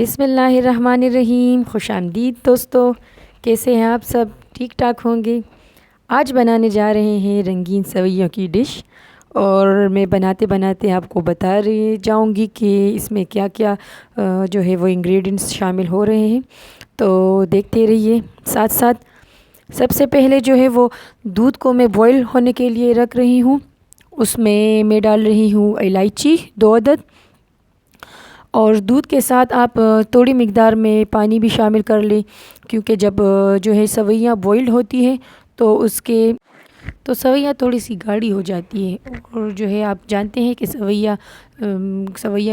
बिस्मिल्लाहिर्रहमानिर्रहीम। खुशामदीद दोस्तों, कैसे हैं आप सब? ठीक ठाक होंगे। आज बनाने जा रहे हैं रंगीन सवैयों की डिश, और मैं बनाते बनाते आपको बता रही जाऊंगी कि इसमें क्या क्या जो है वो इंग्रेडिएंट्स शामिल हो रहे हैं, तो देखते रहिए साथ साथ। सबसे पहले जो है वो दूध को मैं बॉईल होने के लिए रख रही हूँ। उसमें मैं डाल रही हूँ इलायची 2 अदद, और दूध के साथ आप थोड़ी मिकदार में पानी भी शामिल कर लें, क्योंकि जब जो है सवैयाँ बॉइल्ड होती है तो सवैयाँ थोड़ी सी गाढ़ी हो जाती है। और जो है आप जानते हैं कि सवैया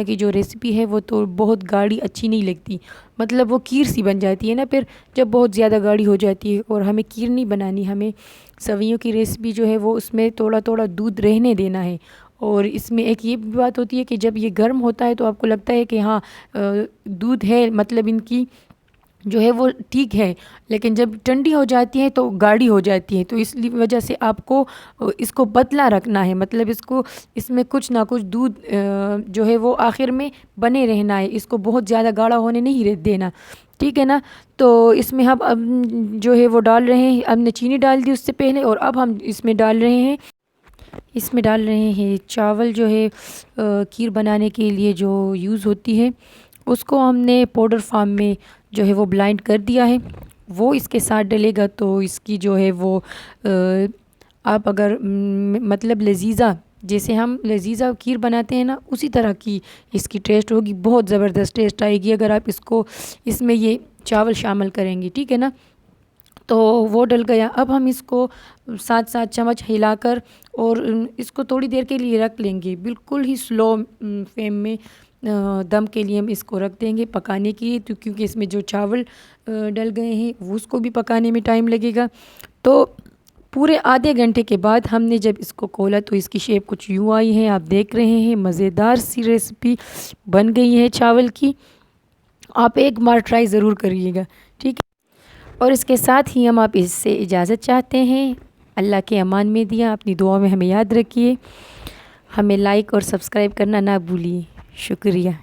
की जो रेसिपी है वो तो बहुत गाढ़ी अच्छी नहीं लगती, मतलब वो खीर सी बन जाती है ना फिर, जब बहुत ज़्यादा गाढ़ी हो जाती है। और हमें खीर नहीं बनानी, हमें सवैयों की रेसिपी जो है वो उसमें थोड़ा थोड़ा दूध रहने देना है। और इसमें एक ये भी बात होती है कि जब ये गर्म होता है तो आपको लगता है कि हाँ दूध है, मतलब इनकी जो है वो ठीक है, लेकिन जब ठंडी हो जाती है तो गाढ़ी हो जाती है। तो इसलिए वजह से आपको इसको पतला रखना है, मतलब इसमें कुछ ना कुछ दूध जो है वो आखिर में बने रहना है, इसको बहुत ज़्यादा गाढ़ा होने नहीं देना, ठीक है ना। तो इसमें हम अब जो है वो डाल रहे हैं, हमने चीनी डाल दी उससे पहले, और अब हम इसमें डाल रहे हैं चावल जो है खीर बनाने के लिए जो यूज़ होती है, उसको हमने पाउडर फॉर्म में जो है वो ब्लाइंड कर दिया है। वो इसके साथ डलेगा तो इसकी जो है वो आप अगर मतलब लजीज़ा, जैसे हम लजीज़ा खीर बनाते हैं ना, उसी तरह की इसकी टेस्ट होगी, बहुत ज़बरदस्त टेस्ट आएगी अगर आप इसमें ये चावल शामिल करेंगे, ठीक है ना। तो वो डल गया। अब हम इसको 7-7 चम्मच हिलाकर और इसको थोड़ी देर के लिए रख लेंगे, बिल्कुल ही स्लो फ्लेम में दम के लिए हम इसको रख देंगे पकाने के लिए, तो क्योंकि इसमें जो चावल डल गए हैं वो उसको भी पकाने में टाइम लगेगा। तो पूरे आधे घंटे के बाद हमने जब इसको खोला तो इसकी शेप कुछ यूँ आई है, आप देख रहे हैं। मज़ेदार सी रेसिपी बन गई है चावल की, आप एक बार ट्राई ज़रूर करिएगा, ठीक है। और इसके साथ ही हम आप इससे इजाज़त चाहते हैं। अल्लाह के अमान में दिया, अपनी दुआ में हमें याद रखिए, हमें लाइक और सब्सक्राइब करना ना भूलिए। शुक्रिया।